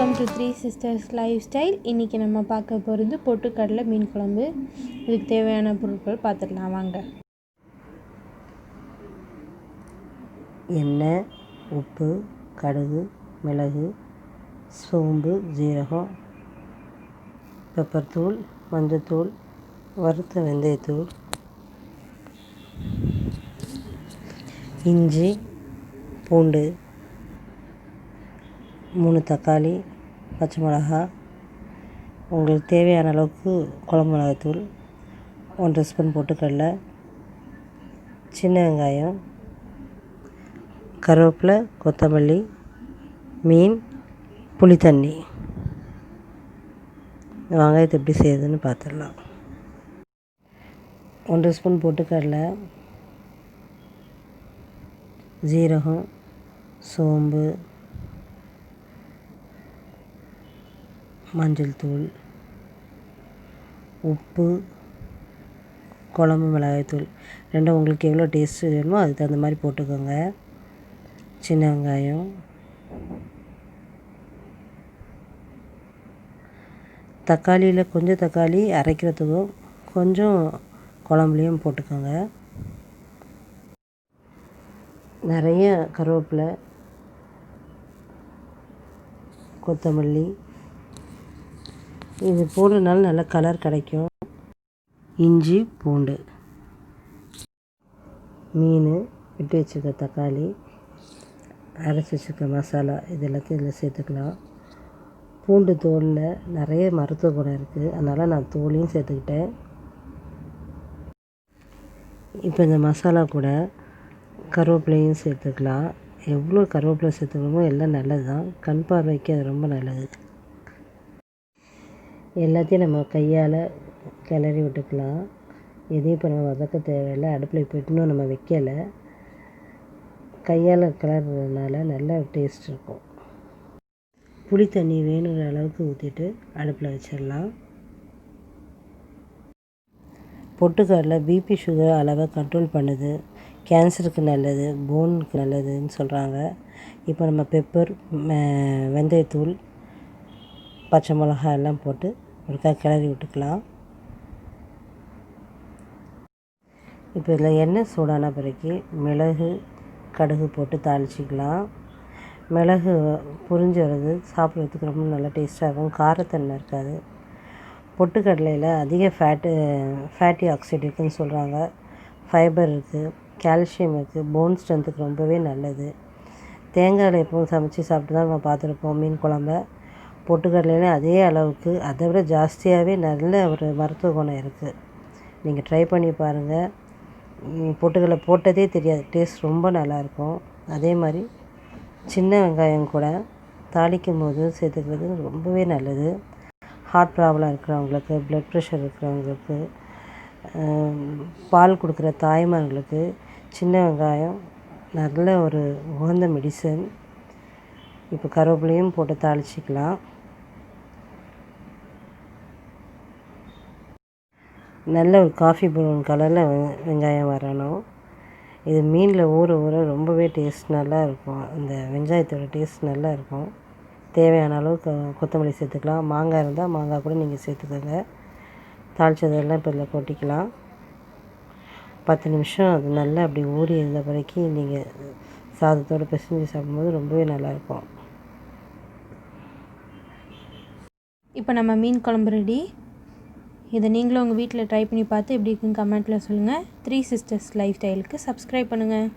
Welcome to three sisters life style. இன்றைக்கி நம்ம பார்க்க போகிறது பொட்டுக்கடலை மீன் குழம்பு. இதுக்கு தேவையான பொருட்கள் பார்த்துடலாம் வாங்க. எண்ணெய், உப்பு, கடுகு, மிளகு, சோம்பு, ஜீரகம், பெப்பர் தூள், மஞ்சத்தூள், வறுத்த வெந்தயத்தூள், இஞ்சி, பூண்டு, 3 தக்காளி, பச்சை மிளகாய், உங்களுக்கு தேவையான அளவுக்கு குழம்பு மிளகாய்த்தூள், 1 ஸ்பூன் பொட்டுக்கடலை, சின்ன வெங்காயம், கருவேப்பிலை, கொத்தமல்லி, மீன், புளித்தண்ணி. வெங்காயத்தை எப்படி செய்யுதுன்னு பார்த்துடலாம். 1 ஸ்பூன் பொட்டுக்கடலை, ஜீரகம், சோம்பு, மஞ்சள் தூள், உப்பு, குழம்பு மிளகாய்த்தூள் ரெண்டும் உங்களுக்கு எவ்வளோ டேஸ்ட்டு வேணுமோ அதுக்கு தகுந்த மாதிரி போட்டுக்கோங்க. சின்ன வெங்காயம், தக்காளியில் கொஞ்சம் தக்காளி அரைக்கிறதுக்கும் கொஞ்சம் குழம்புலையும் போட்டுக்கோங்க. நிறைய கருவேப்பிலை, கொத்தமல்லி, இது போடுறதுனால நல்ல கலர் கிடைக்கும். இஞ்சி, பூண்டு, மீன், வெட்டி வச்சுருக்க தக்காளி, அரைச்சி வச்சுருக்க மசாலா, இது எல்லாத்தையும் இதில் சேர்த்துக்கலாம். பூண்டு தோலில் நிறைய மருத்துவ குணம் இருக்குது, அதனால் நான் தோலையும் சேர்த்துக்கிட்டேன். இப்போ இந்த மசாலா கூட கருவேப்பிலையும் சேர்த்துக்கலாம். எவ்வளோ கருவேப்பிலை சேர்த்துக்கணுமோ எல்லாம் நல்லது தான், கண் பார்வைக்கு அது ரொம்ப நல்லது. எல்லாத்தையும் நம்ம கையால் கிளறி விட்டுக்கலாம். எதையும் இப்போ நம்ம வதக்க தேவையில்லை. அடுப்பில் இப்போ இன்னும் நம்ம வைக்கலை. கையால் கிளறதுனால நல்ல டேஸ்ட் இருக்கும். புளி தண்ணி வேணுங்கிற அளவுக்கு ஊற்றிட்டு அடுப்பில் வச்சிடலாம். பொட்டுக்கடலை பிபி சுகர் அளவை கண்ட்ரோல் பண்ணுது, கேன்சருக்கு நல்லது, போனுக்கு நல்லதுன்னு சொல்கிறாங்க. இப்போ நம்ம பெப்பர், வெந்தயத்தூள், பச்சை மிளகாய் எல்லாம் போட்டு ஒருக்கா கிளறி விட்டுக்கலாம். இப்போ இதில் எண்ணெய் சூடான பிறகு மிளகு, கடுகு போட்டு தாளிச்சிக்கலாம். மிளகு புரிஞ்சு வர்றது சாப்பிட்றதுக்கு ரொம்ப நல்லா டேஸ்ட்டாக இருக்கும், காரத்தன்மை இருக்காது. பொட்டுக்கடலையில் அதிக ஃபேட்டி ஆக்சைடு இருக்குதுன்னு சொல்கிறாங்க. ஃபைபர் இருக்குது, கால்சியம் இருக்குது, போன் ஸ்ட்ரென்த்துக்கு ரொம்பவே நல்லது. தேங்காயில் எப்பவும் சமைச்சு சாப்பிட்டு தான் நம்ம பார்த்துருப்போம் மீன் குழம்ப. பொட்டுக்கடலையில் அதே அளவுக்கு அதை விட ஜாஸ்தியாகவே நல்ல ஒரு மருத்துவ குணம் இருக்குது. நீங்கள் ட்ரை பண்ணி பாருங்கள். பொட்டுக்கடலை போட்டதே தெரியாது, டேஸ்ட் ரொம்ப நல்லாயிருக்கும். அதே மாதிரி சின்ன வெங்காயம் கூட தாளிக்கும் போது சேர்த்துக்கிறது ரொம்பவே நல்லது. ஹார்ட் ப்ராப்ளம் இருக்கிறவங்களுக்கு, ப்ளட் ப்ரெஷர் இருக்கிறவங்களுக்கு, பால் கொடுக்குற தாய்மார்களுக்கு சின்ன வெங்காயம் நல்ல ஒரு உகந்த மெடிசன். இப்போ கருவேப்பிலையும் போட்டு தாளிச்சிக்கலாம். நல்ல ஒரு காஃபி ப்ரௌன் கலரில் வெங்காயம் வரணும். இது மீனில் ஊற ஊற ரொம்பவே டேஸ்ட் நல்லா இருக்கும். இந்த வெங்காயத்தோட டேஸ்ட் நல்லா இருக்கும். தேவையான அளவு கொத்தமல்லி சேர்த்துக்கலாம். மாங்காய் இருந்தால் மாங்காய் கூட நீங்கள் சேர்த்துக்கோங்க. தாளித்ததெல்லாம் இப்போ இதில் கொட்டிக்கலாம். 10 நிமிஷம் அது நல்லா அப்படி ஊறி இருந்த பிறகு நீங்கள் சாதத்தோடு பிசைஞ்சு சாப்பிடும்போது ரொம்பவே நல்லாயிருக்கும். இப்போ நம்ம மீன் குழம்பு ரெடி. இதை நீங்களும் உங்கள் வீட்டில் ட்ரை பண்ணி பார்த்து எப்படி இருக்குன்னு கமெண்ட்டில் சொல்லுங்கள். த்ரீ சிஸ்டர்ஸ் லைஃப் ஸ்டைலுக்கு சப்ஸ்கிரைப் பண்ணுங்கள்.